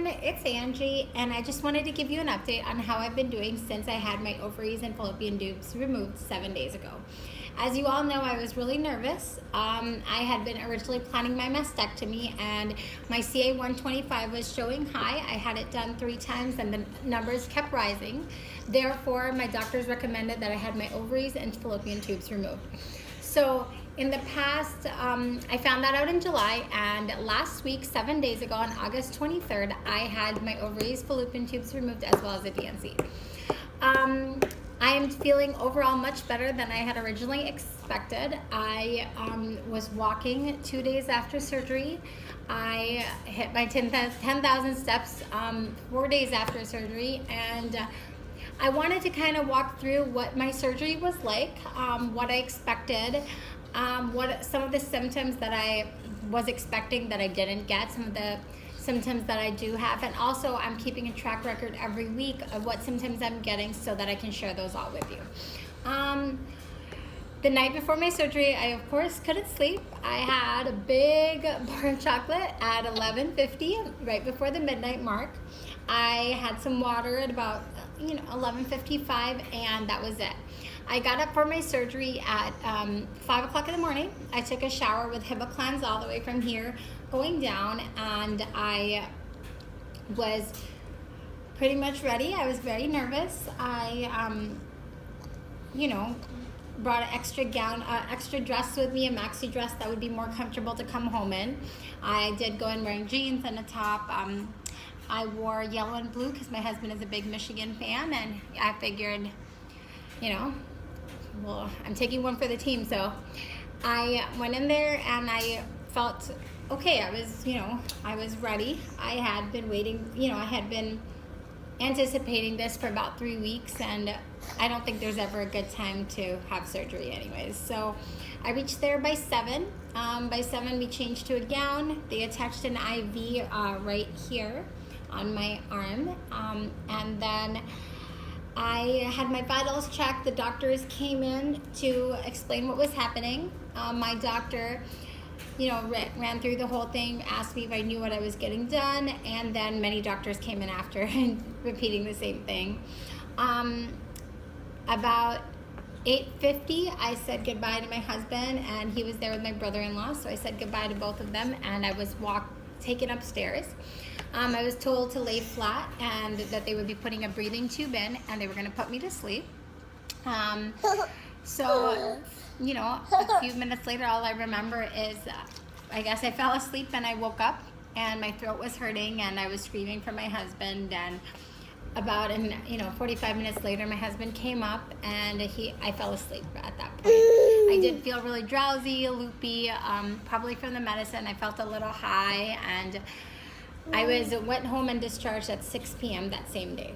everyone, it's Angie, and I just wanted to give you an update on how I've been doing since I had my ovaries and fallopian tubes removed 7 days ago. As you all know, I was really nervous. I had been originally planning my mastectomy, and my CA-125 was showing high. I had it done 3 times, and the numbers kept rising. Therefore, my doctors recommended that I had my ovaries and fallopian tubes removed. So in the past, I found that out in July, and last week, 7 days ago, on August 23rd, I had my ovaries, fallopian tubes removed, as well as a DNC. I am feeling overall much better than I had originally expected. I was walking 2 days after surgery. I hit my 10,000 steps 4 days after surgery, and I wanted to kind of walk through what my surgery was like, what I expected, what some of the symptoms that I was expecting that I didn't get, some of the symptoms that I do have, and also I'm keeping a track record every week of what symptoms I'm getting so that I can share those all with you. The night before my surgery, I of course couldn't sleep. I had a big bar of chocolate at 11:50, right before the midnight mark. I had some water at about 11:55, and that was it. I got up for my surgery at 5 o'clock in the morning. I took a shower with Hibiclens all the way from here going down, and I was pretty much ready. I was very nervous. I brought an extra gown, extra dress with me, a maxi dress that would be more comfortable to come home in. I did go in wearing jeans and a top. I wore yellow and blue because my husband is a big Michigan fan, and I figured, well, I'm taking one for the team. So I went in there and I felt okay. I was ready. I had been waiting, I had been anticipating this for about 3 weeks, and I don't think there's ever a good time to have surgery anyways. So I reached there by 7. By 7 we changed to a gown. They attached an IV right here on my arm, and then I had my vitals checked. The doctors came in to explain what was happening. My doctor, ran through the whole thing, asked me if I knew what I was getting done, and then many doctors came in after and repeating the same thing. About 8:50, I said goodbye to my husband, and he was there with my brother-in-law, so I said goodbye to both of them, and I was taken upstairs. I was told to lay flat and that they would be putting a breathing tube in, and they were going to put me to sleep. So, a few minutes later, all I remember is I guess I fell asleep and I woke up and my throat was hurting and I was screaming for my husband, and about 45 minutes later, my husband came up and I fell asleep at that point. I did feel really drowsy, loopy, probably from the medicine. I felt a little high, and I went home and discharged at 6 p.m. that same day.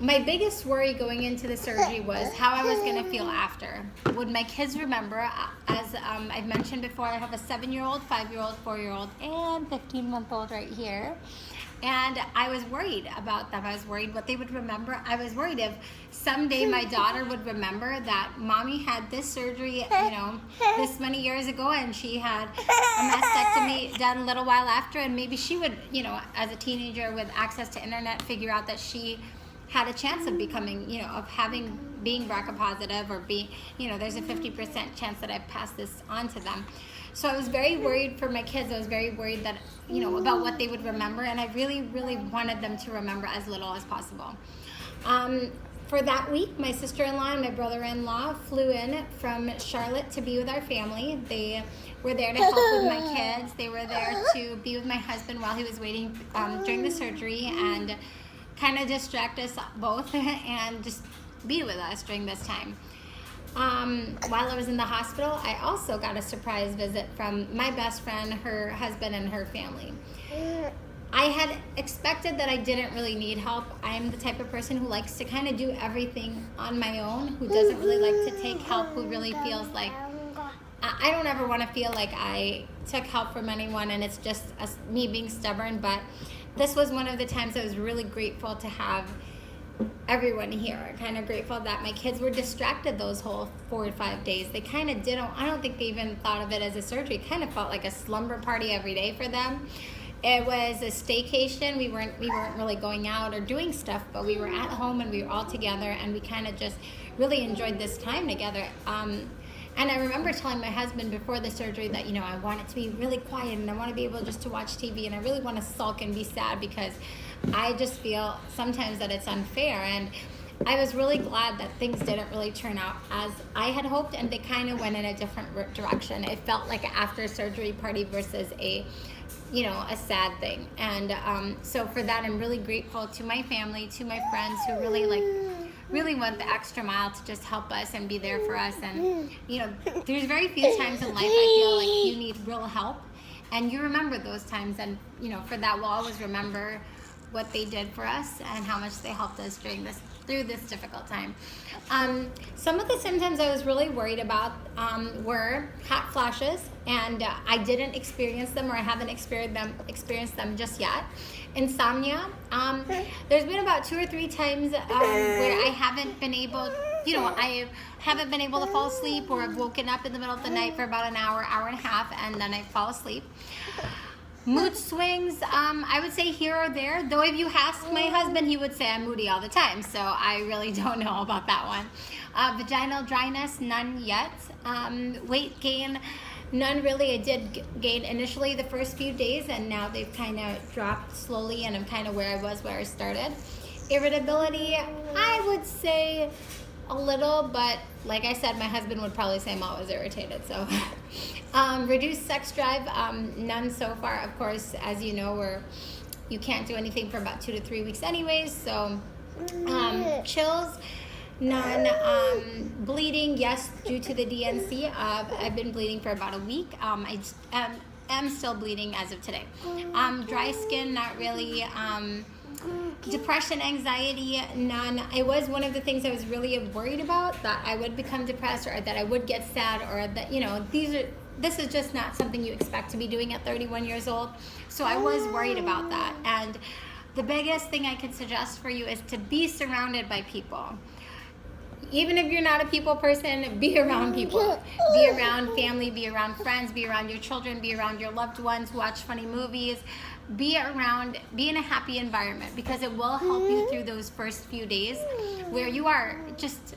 My biggest worry going into the surgery was how I was going to feel after. Would my kids remember? As I've mentioned before, I have a 7-year-old, 5-year-old, 4-year-old, and 15-month-old right here. And I was worried about them. I was worried what they would remember. I was worried if someday my daughter would remember that mommy had this surgery, this many years ago, and she had a mastectomy done a little while after, and maybe she would, as a teenager with access to internet, figure out that she had a chance of becoming, being BRCA positive, or there's a 50% chance that I pass this on to them. So I was very worried for my kids. I was very worried that, about what they would remember, and I really, really wanted them to remember as little as possible. For that week, my sister-in-law and my brother-in-law flew in from Charlotte to be with our family. They were there to help with my kids. They were there to be with my husband while he was waiting during the surgery, and kind of distract us both and just be with us during this time. While I was in the hospital, I also got a surprise visit from my best friend, her husband, and her family. I had expected that I didn't really need help. I'm the type of person who likes to kind of do everything on my own, who doesn't really like to take help, who really feels like, I don't ever want to feel like I took help from anyone and it's just me being stubborn, but this was one of the times I was really grateful to have everyone here. Kind of grateful that my kids were distracted those whole 4 or 5 days. They kind of didn't, I don't think they even thought of it as a surgery. It kind of felt like a slumber party every day for them. It was a staycation. We weren't really going out or doing stuff, but we were at home and we were all together, and we kind of just really enjoyed this time together. And I remember telling my husband before the surgery that, I want it to be really quiet, and I want to be able just to watch TV, and I really want to sulk and be sad, because I just feel sometimes that it's unfair. And I was really glad that things didn't really turn out as I had hoped, and they kind of went in a different direction. It felt like an after surgery party versus a sad thing. And so for that, I'm really grateful to my family, to my friends who really went the extra mile to just help us and be there for us. And there's very few times in life I feel like you need real help, and you remember those times. And for that, we'll always remember what they did for us and how much they helped us through this difficult time. Some of the symptoms I was really worried about were hot flashes, and I didn't experience them, or I haven't experienced them just yet. Insomnia. There's been about 2 or 3 times where I haven't been able, I haven't been able to fall asleep, or I've woken up in the middle of the night for about an hour, hour and a half, and then I fall asleep. Mood swings, I would say here or there, though if you ask my husband, he would say I'm moody all the time, so I really don't know about that one. Vaginal dryness, none yet. Weight gain, none really. I did gain initially the first few days, and now they've kind of dropped slowly, and I'm kind of where I started. Irritability, I would say a little, but like I said, my husband would probably say I'm always irritated, so. Reduced sex drive, none so far. Of course, as you know, you can't do anything for about 2 to 3 weeks anyways, so chills, none. Bleeding, yes, due to the DNC. I've been bleeding for about a week. I am still bleeding as of today. Dry skin, not really. Depression, anxiety, none. It was one of the things I was really worried about, that I would become depressed, or that I would get sad, or that, this is just not something you expect to be doing at 31 years old. So I was worried about that. And the biggest thing I could suggest for you is to be surrounded by people. Even if you're not a people person, be around people. Be around family, be around friends, be around your children, be around your loved ones, watch funny movies. Be in a happy environment, because it will help you through those first few days where you are just,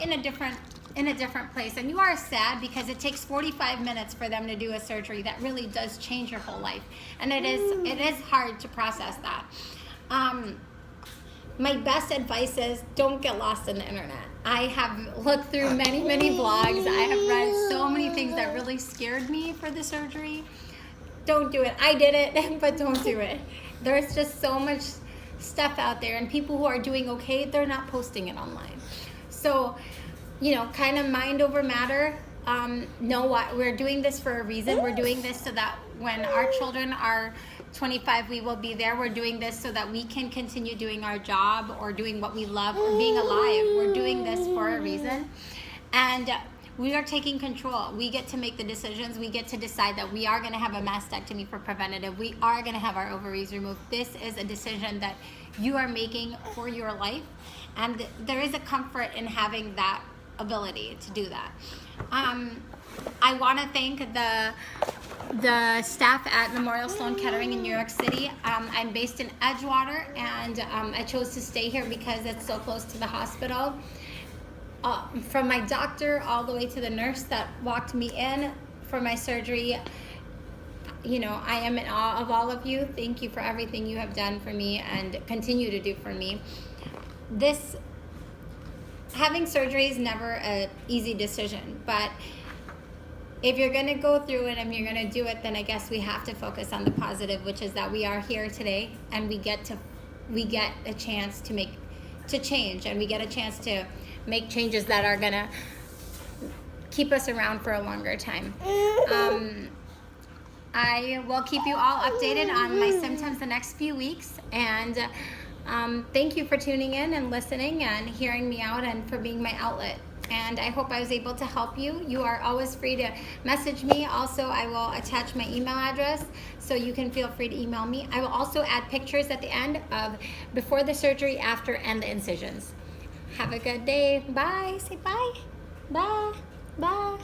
in a different place, and you are sad because it takes 45 minutes for them to do a surgery that really does change your whole life, and it is hard to process that. My best advice is don't get lost in the internet. I have looked through many blogs. I have read so many things that really scared me for the surgery. Don't do it. I did it, but don't do it. There's just so much stuff out there, and people who are doing okay, they're not posting it online. So, kind of mind over matter. Know what, we're doing this for a reason. We're doing this so that when our children are 25, we will be there. We're doing this so that we can continue doing our job, or doing what we love, or being alive. We're doing this for a reason. And we are taking control. We get to make the decisions. We get to decide that we are going to have a mastectomy for preventative. We are going to have our ovaries removed. This is a decision that you are making for your life. And there is a comfort in having that ability to do that. I want to thank the staff at Memorial Sloan Kettering in New York City. I'm based in Edgewater, and I chose to stay here because it's so close to the hospital. From my doctor all the way to the nurse that walked me in for my surgery, I am in awe of all of you. Thank you for everything you have done for me and continue to do for me. Having surgery is never an easy decision, but if you're going to go through it and you're going to do it, then I guess we have to focus on the positive, which is that we are here today, and we get a chance to change, and we get a chance to make changes that are going to keep us around for a longer time. I will keep you all updated on my symptoms the next few weeks, and thank you for tuning in and listening and hearing me out, and for being my outlet. And I hope I was able to help you. You are always free to message me. Also, I will attach my email address, so you can feel free to email me. I will also add pictures at the end of before the surgery, after, and the incisions. Have a good day. Bye. Say bye. Bye. Bye.